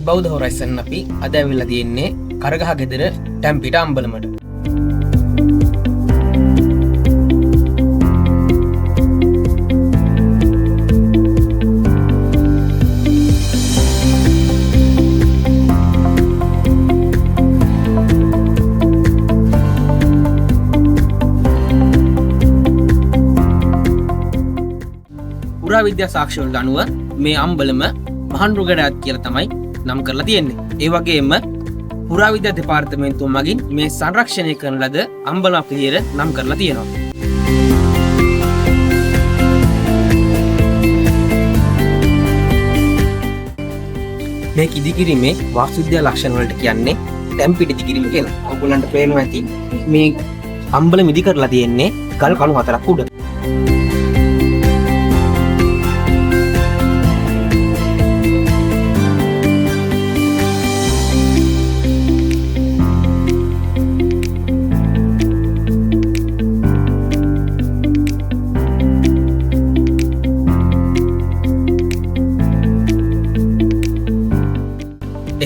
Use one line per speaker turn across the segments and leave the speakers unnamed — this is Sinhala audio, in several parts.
බෞද්ධ හොරයිසන් අපි අද ඇවිල්ලා තියෙන්නේ කරගහ ගෙදර ටැම්පිට අම්බලමට. පුරාවිද්‍යා සාක්ෂි වලට අනුව මේ අම්බලම මහන්රුගඩයක් කියලා තමයි නම් කරලා තියෙන්නේ. ඒ වගේම පුරාවිද්‍යා දෙපාර්තමේන්තුව මගින් මේ සංරක්ෂණය කරන ලද අම්බලමක් විදියට නම් කරලා තියෙනවා. මේ ඉදිකිරීමේ වාස්තුවිද්‍යා ලක්ෂණ වලට කියන්නේ ටැම්පිට ඉදිකිරීම කියලා. ඔයගොල්ලන්ට පේනවා ඇති මේ අම්බලම ඉදි කරලා තියෙන්නේ ගල් කණු 4ක් උඩ.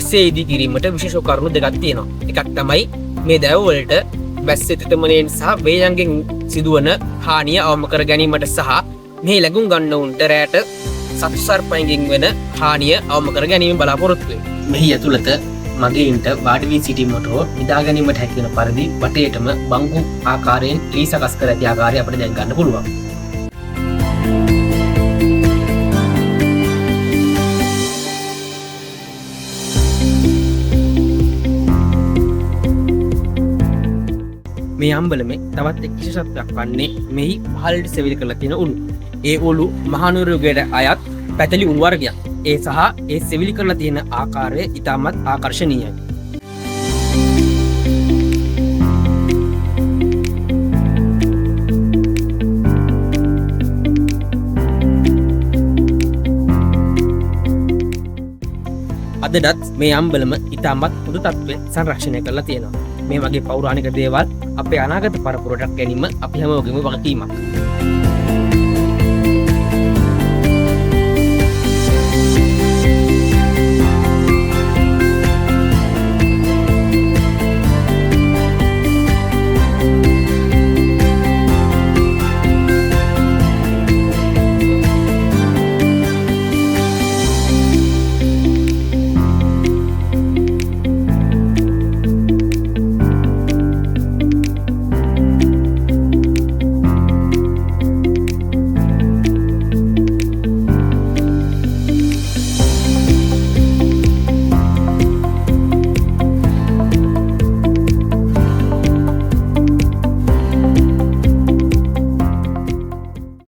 එසේ ඉදිකිරීමට විශේෂ කරුණු දෙකක් තියෙනවා. එකක් තමයි මේ දැව වලට වැස්ස තෙතමනයෙන් සහ වේයන්ගෙන් සිදුවන හානිය අවම කර ගැනීමට සහ මේ ලැබුම් ගන්න උන්ට රැට සතු සර්පයන්ගෙන් වෙන හානිය අවම කර ගැනීම බලාපොරොත්තු වෙනවා. මෙහි ඇතුළත මගීන්ට වාඩි වී සිටීමට හෝ නිදා ගැනීමට හැකි වෙන පරිදි වටේටම බංකු ආකාරයෙන් ලී සකස් කර ඇති ආකාරය අපිට දැන් ගන්න පුළුවන්. මේ අම්බලමේ තවත් එක් විශේෂත්වයක් වන්නේ මෙහි පහළට සෙවිලි කරලා තියෙන උණු. ඒ උළු මහනුවරගඩ අයත් පැතලි උණු වර්ගයක්. ඒ සහ ඒ සෙවිලි කරලා තියෙන ආකාරය ඉතාමත් ආකර්ශනීයයි. අදටත් මේ අම්බලම ඉතාමත් පොදු තත්ත්වයෙන් සංරක්ෂණය කරලා තියෙනවා. මේ වගේ පෞරාණික දේවල් අපේ අනාගත පරපුරටත් ගැනීම අපි හැමෝගෙම වගකීමක්.